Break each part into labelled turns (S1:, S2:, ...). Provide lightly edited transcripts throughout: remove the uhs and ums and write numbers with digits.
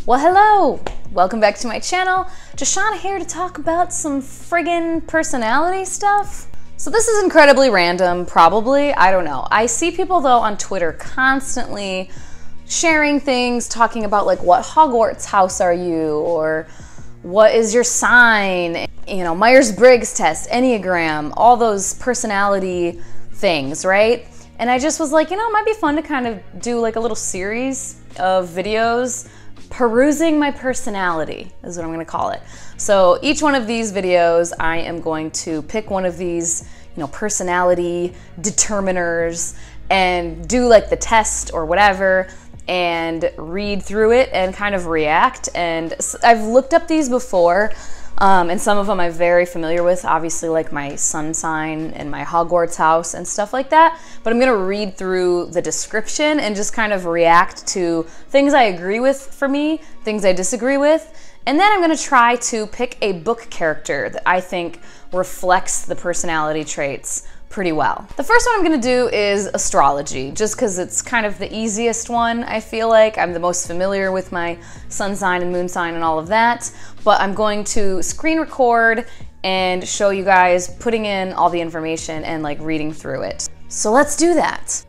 S1: Well, hello! Welcome back to my channel. Joshana here to talk about some friggin' personality stuff. So this is incredibly random, probably, I don't know. I see people though on Twitter constantly sharing things, talking about like what Hogwarts house are you, or what is your sign, you know, Myers-Briggs test, Enneagram, all those personality things, right? And I just was like, you know, it might be fun to kind of do like a little series of videos perusing my personality is what I'm gonna call it. So each one of these videos, I am going to pick one of these, you know, personality determiners and do like the test or whatever and read through it and kind of react. And I've looked up these before, and some of them I'm very familiar with, obviously like my sun sign and my Hogwarts house and stuff like that. But I'm gonna read through the description and just kind of react to things I agree with for me, things I disagree with. And then I'm gonna try to pick a book character that I think reflects the personality traits pretty well. The first one I'm gonna do is astrology, just because it's kind of the easiest one, I feel like. I'm the most familiar with my sun sign and moon sign and all of that, but I'm going to screen record and show you guys putting in all the information and like reading through it. So let's do that.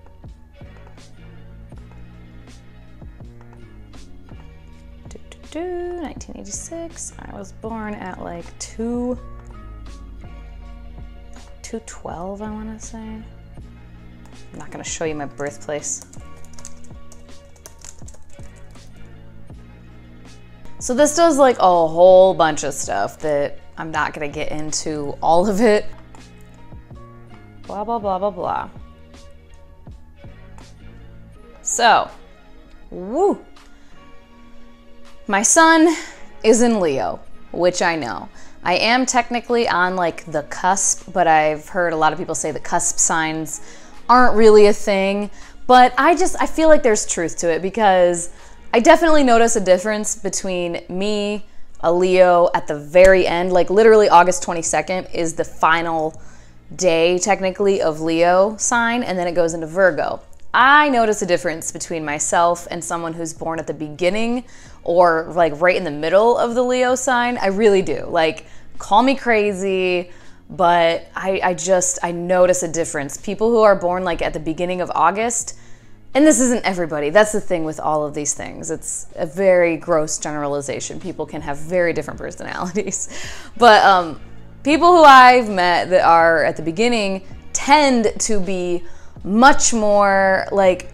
S1: Do, do, do, 1986, I was born at like 2:12, I want to say. I'm not going to show you my birthplace. So this does like a whole bunch of stuff that I'm not going to get into all of it. Blah, blah, blah, blah, blah. So, woo. My sun is in Leo, which I know. I am technically on like the cusp, but I've heard a lot of people say the cusp signs aren't really a thing. But I feel like there's truth to it, because I definitely notice a difference between me, a Leo, at the very end. Like literally August 22nd is the final day technically of Leo sign, and then it goes into Virgo. I notice a difference between myself and someone who's born at the beginning or like right in the middle of the Leo sign. I really do. Like, call me crazy, but I notice a difference. People who are born like at the beginning of August, and this isn't everybody, that's the thing with all of these things. It's a very gross generalization. People can have very different personalities. But people who I've met that are at the beginning tend to be much more like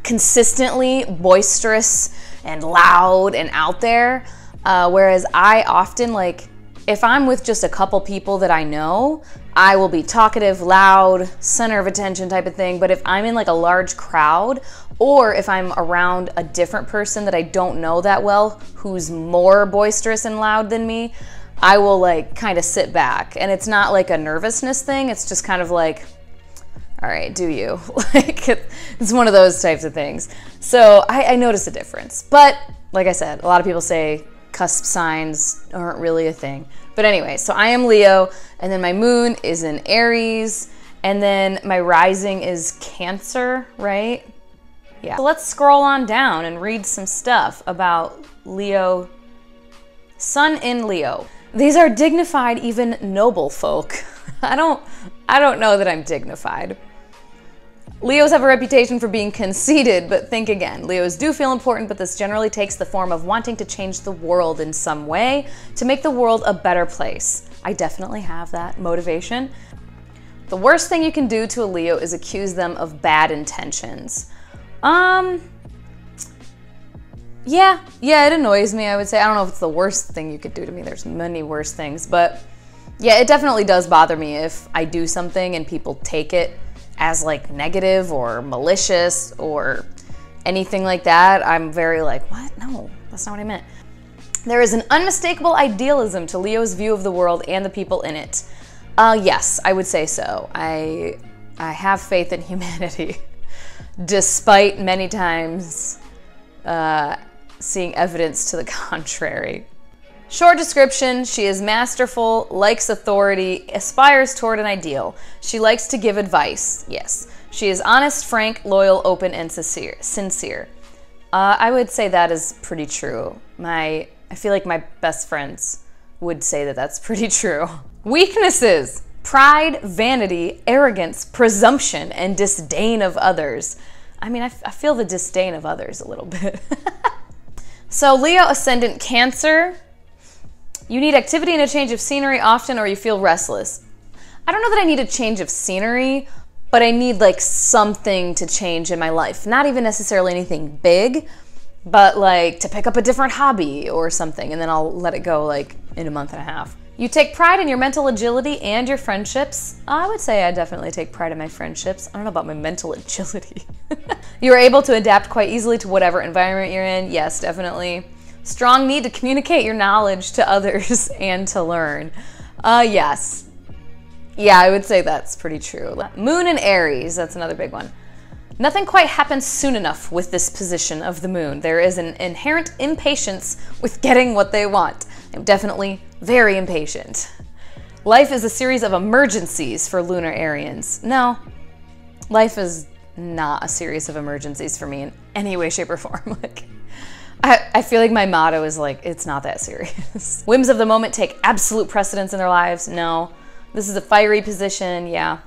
S1: consistently boisterous and loud and out there, whereas I often, like, if I'm with just a couple people that I know, I will be talkative, loud, center of attention type of thing. But if I'm in like a large crowd, or if I'm around a different person that I don't know that well, who's more boisterous and loud than me, I will like kind of sit back. And it's not like a nervousness thing, it's just kind of like, all right, do you? Like, it's one of those types of things. So I notice a difference. But like I said, a lot of people say cusp signs aren't really a thing. But anyway, so I am Leo, and then my moon is in Aries, and then my rising is Cancer, right? Yeah. So let's scroll on down and read some stuff about Leo. Sun in Leo. These are dignified, even noble folk. I don't know that I'm dignified. Leos have a reputation for being conceited, but think again. Leos do feel important, but this generally takes the form of wanting to change the world in some way, to make the world a better place. I definitely have that motivation. The worst thing you can do to a Leo is accuse them of bad intentions. Yeah, it annoys me, I would say. I don't know if it's the worst thing you could do to me. There's many worse things, but yeah, it definitely does bother me if I do something and people take it as like negative or malicious or anything like that. I'm very like, what? No, that's not what I meant. There is an unmistakable idealism to Leo's view of the world and the people in it. Yes, I would say so. I have faith in humanity, despite many times seeing evidence to the contrary. Short description: she is masterful, likes authority, aspires toward an ideal. She likes to give advice, yes. She is honest, frank, loyal, open, and sincere. I would say that is pretty true. I feel like my best friends would say that that's pretty true. Weaknesses: pride, vanity, arrogance, presumption, and disdain of others. I mean, I feel the disdain of others a little bit. So Leo ascendant Cancer. You need activity and a change of scenery often, or you feel restless. I don't know that I need a change of scenery, but I need like something to change in my life. Not even necessarily anything big, but like to pick up a different hobby or something, and then I'll let it go like in a month and a half. You take pride in your mental agility and your friendships. I would say I definitely take pride in my friendships. I don't know about my mental agility. You are able to adapt quite easily to whatever environment you're in. Yes, definitely. Strong need to communicate your knowledge to others and to learn. Yes. Yeah, I would say that's pretty true. Moon in Aries, that's another big one. Nothing quite happens soon enough with this position of the moon. There is an inherent impatience with getting what they want. I'm definitely very impatient. Life is a series of emergencies for lunar Arians. No, life is not a series of emergencies for me in any way, shape, or form. Like, I feel like my motto is like, it's not that serious. Whims of the moment take absolute precedence in their lives. No, this is a fiery position, yeah.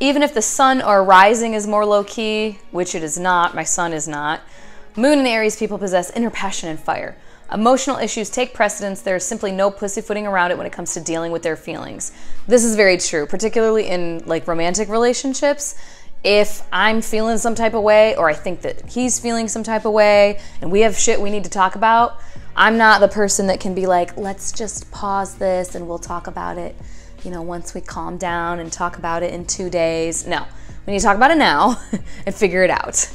S1: Even if the sun or rising is more low-key, which it is not, my sun is not, Moon in Aries people possess inner passion and fire. Emotional issues take precedence. There is simply no pussyfooting around it when it comes to dealing with their feelings. This is very true, particularly in like romantic relationships. If I'm feeling some type of way, or I think that he's feeling some type of way, and we have shit we need to talk about, I'm not the person that can be like, let's just pause this and we'll talk about it, you know, once we calm down and talk about it in 2 days. No, we need to talk about it now and figure it out.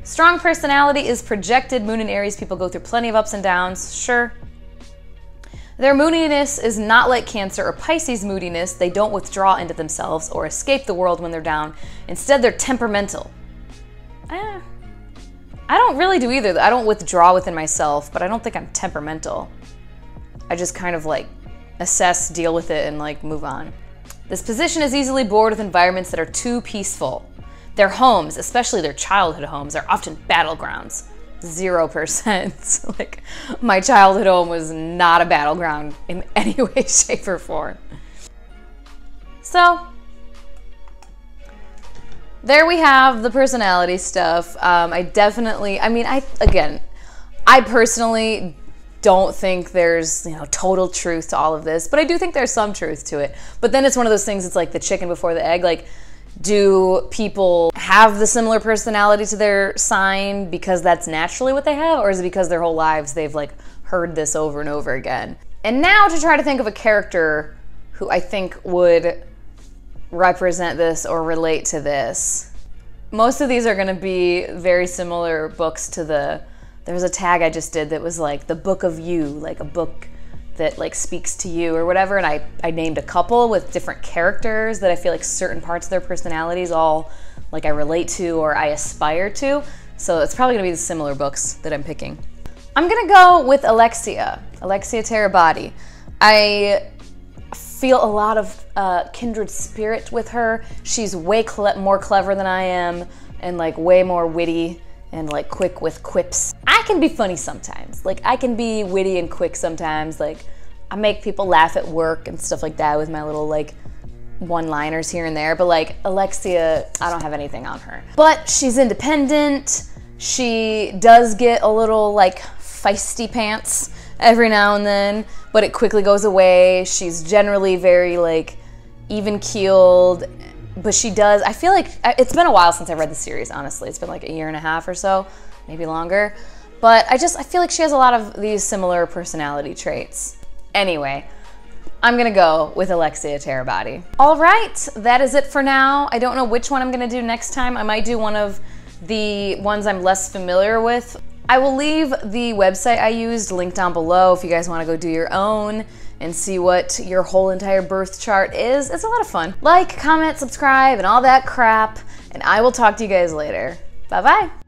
S1: Strong personality is projected. Moon in Aries people go through plenty of ups and downs, sure. Their moodiness is not like Cancer or Pisces moodiness. They don't withdraw into themselves or escape the world when they're down. Instead, they're temperamental. I don't really do either. I don't withdraw within myself, but I don't think I'm temperamental. I just kind of like assess, deal with it, and like move on. This position is easily bored with environments that are too peaceful. Their homes, especially their childhood homes, are often battlegrounds. 0%. Like, my childhood home was not a battleground in any way, shape, or form. So, there we have the personality stuff. I personally don't think there's, you know, total truth to all of this, but I do think there's some truth to it. But then it's one of those things, it's like the chicken before the egg. Like, do people have the similar personality to their sign because that's naturally what they have? Or is it because their whole lives they've like heard this over and over again? And now to try to think of a character who I think would represent this or relate to this. Most of these are gonna be very similar books to there was a tag I just did that was like the book of you, like a book that like speaks to you or whatever, and I named a couple with different characters that I feel like certain parts of their personalities all like I relate to or I aspire to. So it's probably gonna be the similar books that I'm picking. I'm gonna go with Alexia Terabati. I feel a lot of kindred spirit with her. She's way more clever than I am and like way more witty and like quick with quips. I can be funny sometimes. Like I can be witty and quick sometimes. Like I make people laugh at work and stuff like that with my little like one-liners here and there. But like Alexia, I don't have anything on her. But she's independent. She does get a little like feisty pants every now and then, but it quickly goes away. She's generally very like even-keeled. But she does, I feel like, it's been a while since I read the series, honestly. It's been like a year and a half or so, maybe longer. But I feel like she has a lot of these similar personality traits. Anyway, I'm gonna go with Alexia Terabati. All right, that is it for now. I don't know which one I'm gonna do next time. I might do one of the ones I'm less familiar with. I will leave the website I used linked down below if you guys wanna go do your own and see what your whole entire birth chart is. It's a lot of fun. Like, comment, subscribe, and all that crap, and I will talk to you guys later. Bye-bye.